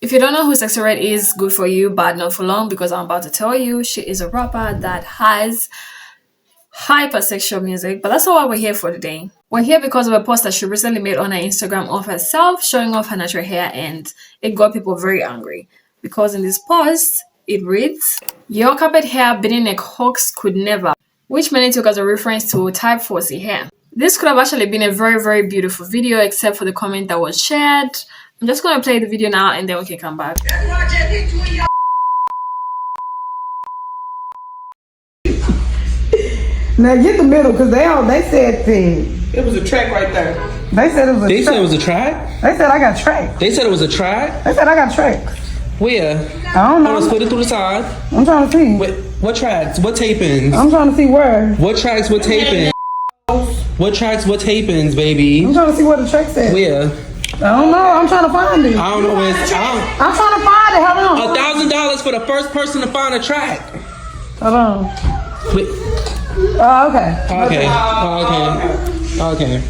If you don't know who Sexyyred is, good for you, but not for long, because I'm about to tell you. She is a rapper that has hypersexual music, but that's not what we're here for today. We're here because of a post that she recently made on her Instagram of herself showing off her natural hair, and it got people very angry because in this post it reads, "Your carpet hair beneath a hoax could never," which many took as a reference to type 4C hair. This could have actually been a very, very beautiful video, except for the comment that was shared. I'm just going to play the video now and then we can come back. Now get the middle, because they said thing. It was a track right there. They said it was a They track. said it was a track? They said I got tracks. They said it was a track? They said I got tracks. Where? I don't Hold on, know. split it through the side. I'm trying to see. What tracks? What tapings? I'm trying to see where. What tracks? What tapings? What tracks? What tapings, baby? I'm trying to see where the track said. Where? I don't know. I'm trying to find it. I don't know where it's. I'm trying to find it. Hold on. $1,000 for the first person to find a track. Hold on. Wait. Oh, okay. Okay.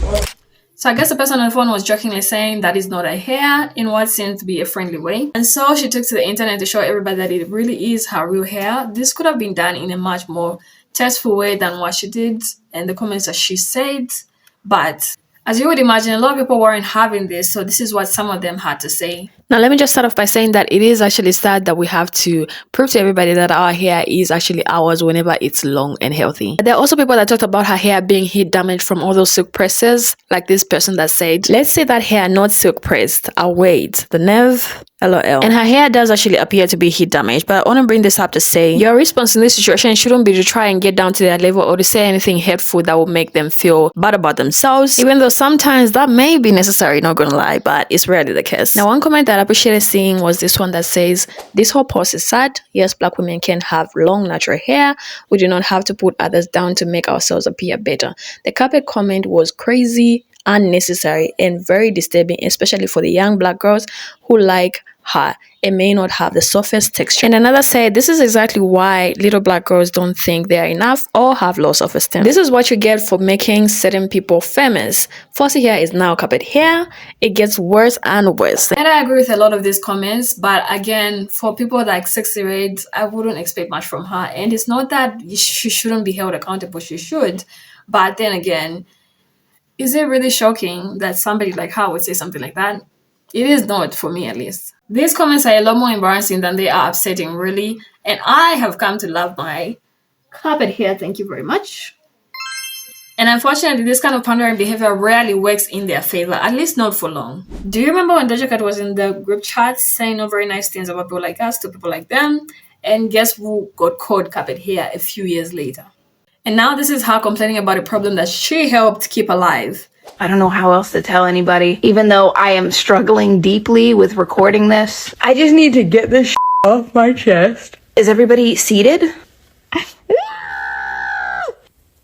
So I guess the person on the phone was jokingly saying that is not her hair in what seems to be a friendly way. And so she took to the internet to show everybody that it really is her real hair. This could have been done in a much more tasteful way than what she did and the comments that she said. But as you would imagine, a lot of people weren't having this. So this is what some of them had to say. Now, let me just start off by saying that it is actually sad that we have to prove to everybody that our hair is actually ours whenever it's long and healthy. There are also people that talked about her hair being heat damaged from all those silk presses, like this person that said, "Let's say that hair not silk pressed. I'll wait. The nerve. LOL." And her hair does actually appear to be heat damaged, but I want to bring this up to say your response in this situation shouldn't be to try and get down to their level or to say anything hurtful that will make them feel bad about themselves, even though sometimes that may be necessary, not gonna lie, but it's rarely the case. Now, one comment that I appreciated seeing was this one that says, "This whole post is sad. Yes, black women can have long natural hair. We do not have to put others down to make ourselves appear better." The carpet comment was crazy, unnecessary, and very disturbing, especially for the young black girls who like her and may not have the softest texture. And another said, "This is exactly why little black girls don't think they are enough or have low self-esteem. This is what you get for making certain people famous. 4C hair is now carpet hair. It gets worse and worse." And I agree with a lot of these comments, but again, for people like Sexyyred, I wouldn't expect much from her. And it's not that she shouldn't be held accountable, she should. But then again, is it really shocking that somebody like her would say something like that? It is not, for me at least. These comments are a lot more embarrassing than they are upsetting, really. And I have come to love my carpet hair, thank you very much. And unfortunately, this kind of pandering behavior rarely works in their favor, at least not for long. Do you remember when Doja Cat was in the group chat saying no very nice things about people like us to people like them? And guess who got called carpet hair a few years later? And now this is her complaining about a problem that she helped keep alive. I don't know how else to tell anybody, even though I am struggling deeply with recording this. I just need to get this off my chest. Is everybody seated?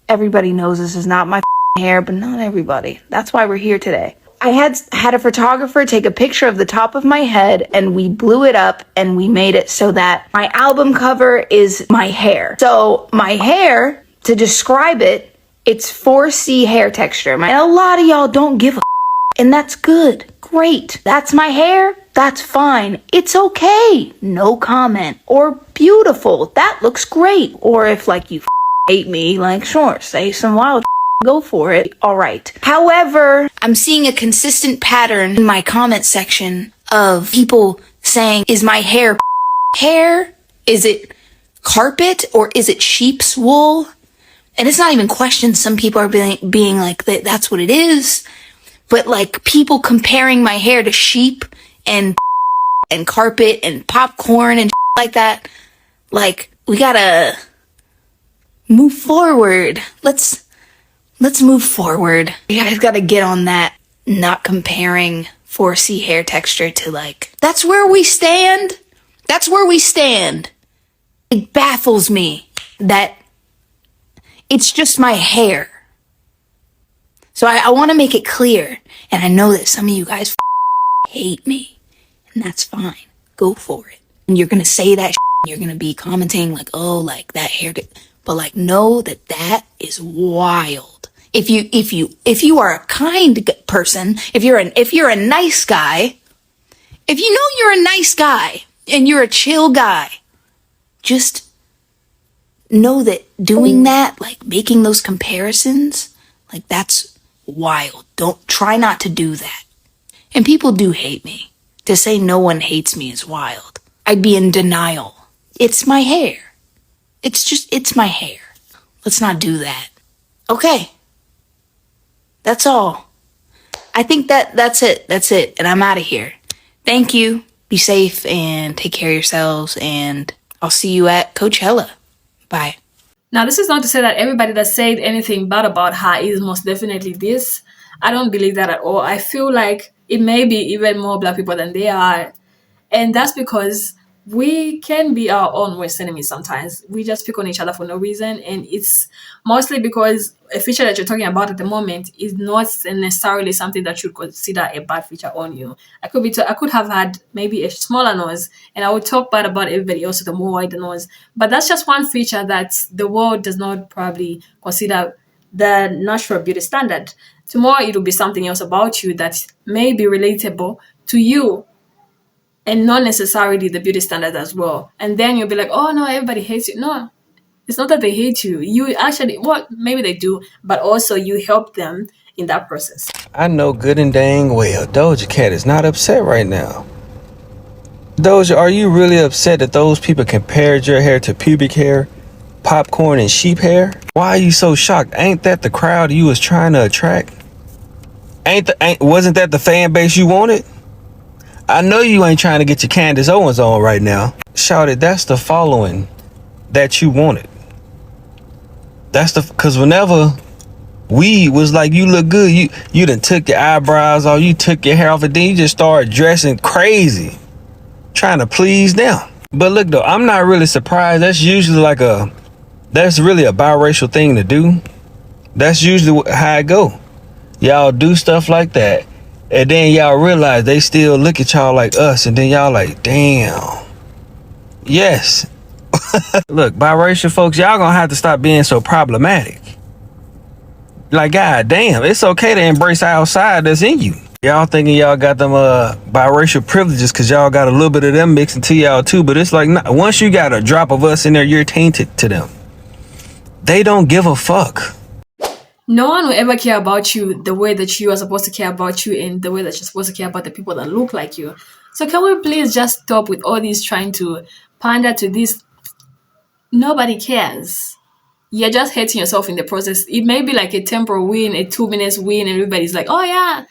Everybody knows this is not my hair, but not everybody. That's why we're here today. I had a photographer take a picture of the top of my head and we blew it up and we made it so that my album cover is my hair. So my hair, to describe it, it's 4C hair texture. And a lot of y'all don't give a and that's good. Great. That's my hair. That's fine. It's okay. No comment. Or beautiful. That looks great. Or if like you hate me, like sure, say some wild go for it. All right. However, I'm seeing a consistent pattern in my comment section of people saying, is my hair hair? Is it carpet or is it sheep's wool? And it's not even questions. Some people are being like, that's what it is. But like people comparing my hair to sheep and carpet and popcorn and like that. Like, we gotta move forward. Let's move forward. You guys gotta get on that. Not comparing 4C hair texture to like, that's where we stand. That's where we stand. It baffles me that it's just my hair. So I want to make it clear. And I know that some of you guys hate me. And that's fine. Go for it. And you're going to say that you're going to be commenting like, oh, like that hair. But like, know that that is wild. If you are a kind person, if you're a nice guy, If you know you're a nice guy and you're a chill guy, just know that doing that, like making those comparisons, like that's wild. Don't try not to do that. And people do hate me. To say no one hates me is wild. I'd be in denial. It's my hair. It's my hair. Let's not do that. Okay. That's all. I think that's it. That's it. And I'm out of here. Thank you. Be safe and take care of yourselves. And I'll see you at Coachella. Bye. Now, this is not to say that everybody that said anything bad about her is most definitely this. I don't believe that at all. I feel like it may be even more Black people than they are. And that's because we can be our own worst enemies sometimes. We just pick on each other for no reason. And it's mostly because a feature that you're talking about at the moment is not necessarily something that you consider a bad feature on you. I could have had maybe a smaller nose and I would talk bad about everybody else with a more wider nose. But that's just one feature that the world does not probably consider the natural beauty standard. Tomorrow it will be something else about you that may be relatable to you and not necessarily the beauty standard as well. And then you'll be like, oh no, everybody hates you. No, it's not that they hate you. You actually, well, maybe they do, but also you help them in that process. I know good and dang well Doja Cat is not upset right now. Doja, are you really upset that those people compared your hair to pubic hair, popcorn, and sheep hair? Why are you so shocked? Ain't that the crowd you was trying to attract? Wasn't that the fan base you wanted? I know you ain't trying to get your Candace Owens on right now. Shouted, that's the following that you wanted. Cause whenever we was like, you look good, you done took your eyebrows off, you took your hair off, and then you just started dressing crazy, trying to please them. But look though, I'm not really surprised. That's usually that's really a biracial thing to do. That's usually how it go. Y'all do stuff like that. And then y'all realize they still look at y'all like us. And then y'all like, damn. Yes. Look, biracial folks, y'all gonna have to stop being so problematic. Like, god damn, it's okay to embrace outside that's in you. Y'all thinking y'all got them biracial privileges because y'all got a little bit of them mixed into y'all too. But it's like, once you got a drop of us in there, you're tainted to them. They don't give a fuck. No one will ever care about you the way that you are supposed to care about you and the way that you're supposed to care about the people that look like you. So can we please just stop with all these trying to pander to this? Nobody cares. You're just hating yourself in the process. It may be like a temporal win, a 2 minutes win, and everybody's like, oh yeah.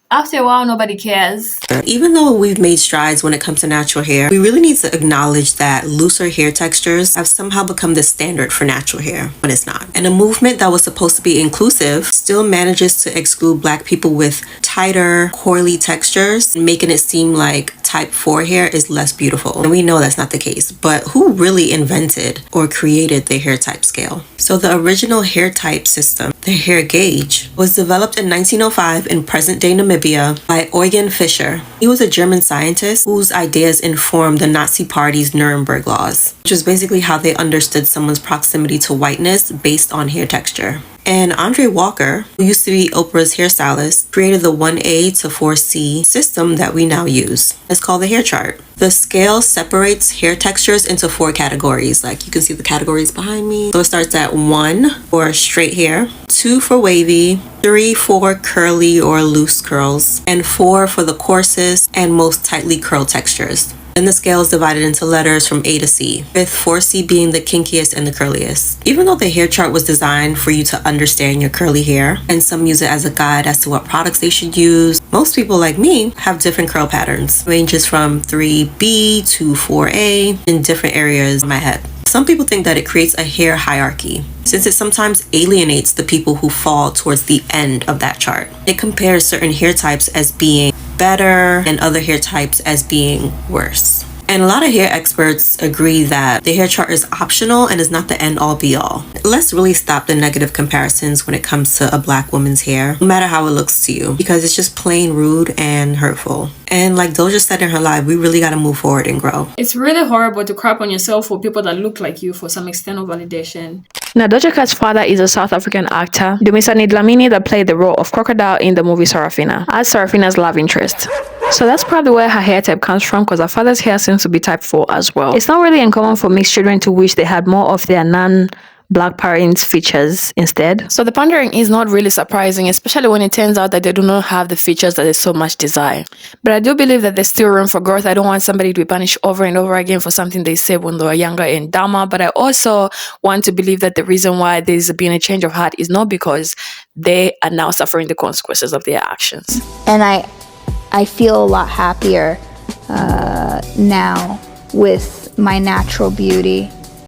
After a while, nobody cares. Even though we've made strides when it comes to natural hair, we really need to acknowledge that looser hair textures have somehow become the standard for natural hair when it's not. And a movement that was supposed to be inclusive still manages to exclude Black people with tighter, coily textures, making it seem like type 4 hair is less beautiful. And we know that's not the case, but who really invented or created the hair type scale? So the original hair type system, the hair gauge, was developed in 1905 in present-day Namibia by Eugen Fischer. He was a German scientist whose ideas informed the Nazi Party's Nuremberg laws, which was basically how they understood someone's proximity to whiteness based on hair texture. And Andre Walker, who used to be Oprah's hairstylist, created the 1A to 4C system that we now use. It's called the hair chart. The scale separates hair textures into 4 categories. Like you can see the categories behind me. So it starts at 1 for straight hair, 2 for wavy, 3 for curly or loose curls, and 4 for the coarsest and most tightly curled textures. Then the scale is divided into letters from A to C, with 4C being the kinkiest and the curliest. Even though the hair chart was designed for you to understand your curly hair, and some use it as a guide as to what products they should use, most people like me have different curl patterns. It ranges from 3B to 4A in different areas of my head. Some people think that it creates a hair hierarchy, since it sometimes alienates the people who fall towards the end of that chart. It compares certain hair types as being better and other hair types as being worse. And a lot of hair experts agree that the hair chart is optional and is not the end all be all. Let's really stop the negative comparisons when it comes to a Black woman's hair, no matter how it looks to you, because it's just plain rude and hurtful. And like Doja said in her live, we really got to move forward and grow. It's really horrible to crap on yourself for people that look like you for some external validation. Now, Doja Cat's father is a South African actor, Dumisani Dlamini, that played the role of Crocodile in the movie Sarafina, as Sarafina's love interest. So that's probably where her hair type comes from, because her father's hair seems to be type 4 as well. It's not really uncommon for mixed children to wish they had more of their non-black parents' features instead. So the pondering is not really surprising, especially when it turns out that they do not have the features that they so much desire. But I do believe that there's still room for growth. I don't want somebody to be punished over and over again for something they said when they were younger and dumber. But I also want to believe that the reason why there's been a change of heart is not because they are now suffering the consequences of their actions. And I feel a lot happier now with my natural beauty.